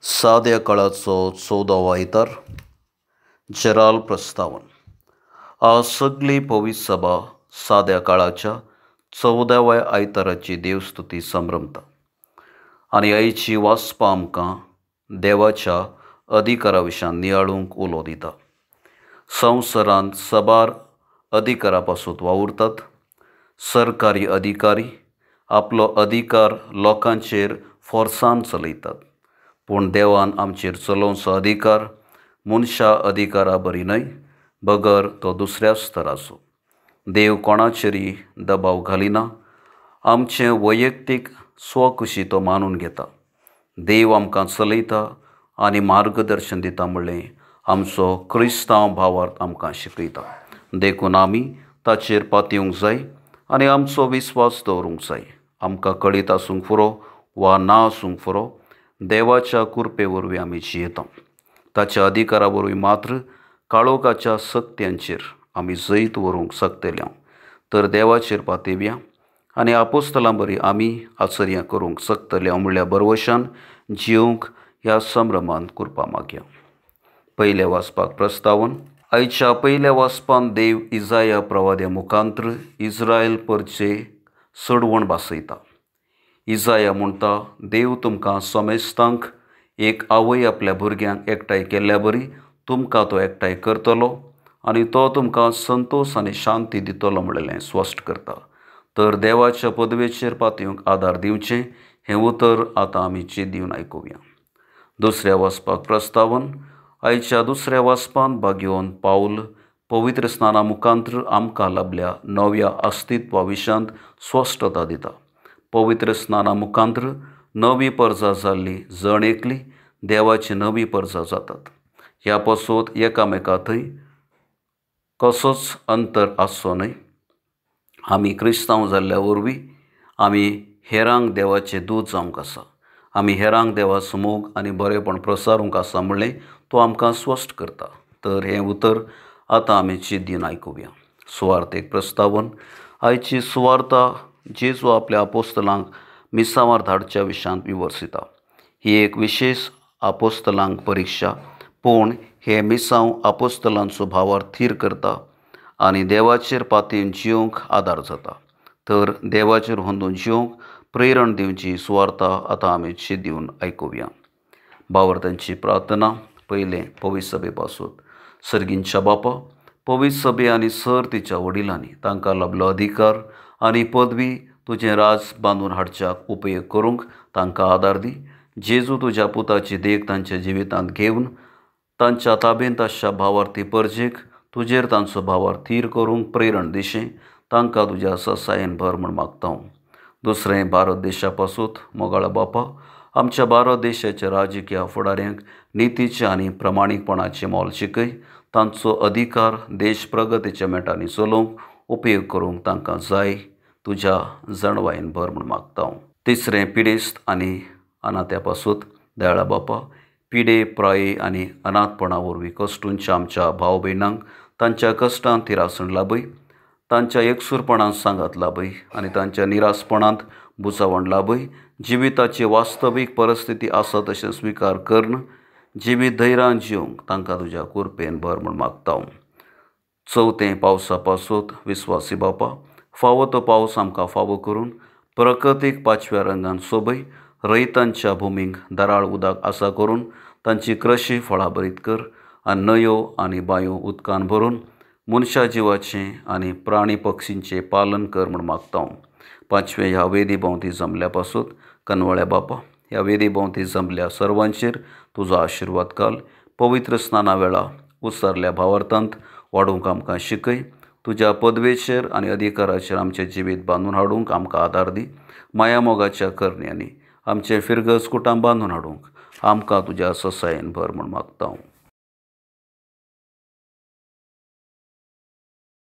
साद्या काळाचो 14वा इतार. जेराल प्रस्तावन. आज सगळी पवित्र सभा साद्या काळाच्या 14व्या आयताराची देवस्तुती संभ्रमता आनी आयची वाचपां आमकां देवाच्या अधिकारा विशीं नियाळूंक उलो दिता. संवसारांत सबार अधिकारा पासून वावुरतात. सरकारी अधिकारी आपलो अधिकार लोकांचेर फोर्सान चलयतात, पूण देवान आमचेर चलोवचो अधिकार मनशा अधिकारा बरी न्हय, बगर तो दुसऱ्या स्तराचो. देव कोणाचेरय दबाव घालिना, आमचें वैयक्तीक स्वखुशी तो मानून घेता. देव आमकां चलयता आनी मार्गदर्शन दिता म्हणलें आमचो क्रिस्तांव भावार्थ आमकां शिकयता. देखून आमी ताचेर पातयेवंक जाय आनी आमचो विस्वास दवरूंक जाय. आमकां कळीत आसूंक पुरो वा ना आसूंक पुरो, देवाच्या कृपे वरवीं आमी जियेता. ताच्या अधिकारा वरवीं मात्र काळोखाच्या सक्त्यांचेर आमी जैत व्हरूंक शकतल्यांव तर देवाचेर पातयव्या आनी आपोस्तलां बरी आमी आचर्यां करूंक शकतल्यांव म्हणल्या बरवशान जियोंक ह्या संभ्रमांत कृपा मागया. पयले वाचपाक प्रस्तावन. आयच्या पयल्या वाचपान देव इजाया प्रवाद्या मुखांत्र इस्रायल परचे चडवण भासयता. इजाया म्हणटा, देव तुमकां सोमेस्तांक एक आवय आपल्या भुरग्यांक एकठांय केल्ल्या बरी तुमकां तो एकठांय करतलो आनी तो तुमकां संतोश आनी शांती दितलो म्हणलेलें स्पश्ट करता. तर देवाच्या पदवेचेर पातयेवंक आदार दिवचें हें उतर आतां आमी चिंतून आयकुया. दुसऱ्या वाचपाक प्रस्तावन. आयच्या दुसऱ्या वाचपान भाग्यवन पावल पवित्र स्नाना मुखांत्र आमकां लाभल्या नव्या अस्तित्वा विशांत स्पश्टता दिता. पवित्र स्नाना मुखांत्र नवी परजा जाल्ली जण एकली देवाची नवी परजा जातात. ह्या पासून एकामेका थंय कसोच अंतर आसचो न्हय. आमी क्रिस्तांव जाल्ल्या वरवीं आमी हेरांक देवाचे दूत जावंक आसा. आमी हेरांक देवाचो मोग आनी बरेपण प्रसारूंक आसा म्हणलें तो आमकां स्पश्ट करता. तर हें उतर आतां आमी चिंतून आयकुया. सुवार्थेक प्रस्तावन. आयची सुवार्ता जेजू आपल्या आपोस्तलांक मिसांवार धाडच्या विशांत विवरसिता. ही एक विशेश आपोस्तलांक परिक्षा, पूण हे मिसांव आपोस्तलांचो भावार्थ थीर करता आनी देवाचेर पातयेवन जियोंक आदार जाता. तर देवाचेर हुंदून जियोंक प्रेरण दिवची सुवार्ता आतां आमी चिंतून आयकुया. भावार्थांची प्रार्थना. पयलें पवित्र सभे पासून. सर्गींच्या बापा, पवित्र सभे आनी सर तिच्या वडिलांनी तांकां लाभलो अधिकार आनी पदवी तुजें राज बांदून हाडच्याक उपेग करूंक तांकां आदार दी. जेजू तुज्या पुताची देख तांच्या जिवितांत घेवन तांच्या ताब्यांत आशिल्ल्या भावार्थी परजेक तुजेर तांचो भावार्थ थीर करूंक प्रेरण दिशें तांकां तुज्या ससायेन भर म्हूण मागता. दुसरें भारत देशा पासून. मोगाळा बापा, आमच्या भारत देशाच्या राजकीय फुडाऱ्यांक नितीचे आनी प्रमाणीकपणाचें मोल शिकय. तांचो अधिकार देश प्रगतीच्या मेटांनी चलोवंक उपेग करूंक तांकां जाय तुज्या जणवायेन भर म्हूण मागता. तिसरें पिडेस्त आनी अनाथ्या पासून. दयाळा बापा, पिडे प्राये आनी अनाथपणा वरवीं कश्टूंच्या आमच्या भाव भयणांक तांच्या कश्टांत थिरासण लाभय. तांच्या एकसूरपणांत सांगात लाभय आनी तांच्या निरासपणांत बुजावण लाभय. जिविताची वास्तवीक परिस्थिती आसा तशें स्विकार करन जिवीत धैर्यान जियोंक तांकां तुज्या कृपेन भर म्हूण मागता. चवथें पावसा पासून. विस्वासी बापा, फावो तो पावस आमकां फावो करून प्रकृतीक पांचव्या रंगान सोबय. रयतांच्या भुमीक दराळ उदक आसा करून तांची कृशी फळां बरीत कर आनी न्हंयो आनी बांयो उदकान भरून मनशा जिवाचें आनी प्राणी पक्षींचें पालन कर म्हूण मागता. पांचवें ह्या वेदी भोंवती जमल्या पासून. कनवळ्या बापा, ह्या वेदी भोंवती जमल्या सर्वांचेर तुजो आशिर्वाद घाल. पवित्र स्नाना वेळा उसरल्या भावार्थांत वाडूंक आमकां शिकय. तुज्या पदवेचेर आनी अधिकाराचेर आमचें जिवीत बांदून हाडूंक आमकां आदार दी. माया मोगाच्या करण्यांनी आमचें फिरगज कुटाम बांदून हाडूंक आमकां तुज्या ससायेन भर म्हूण मागता.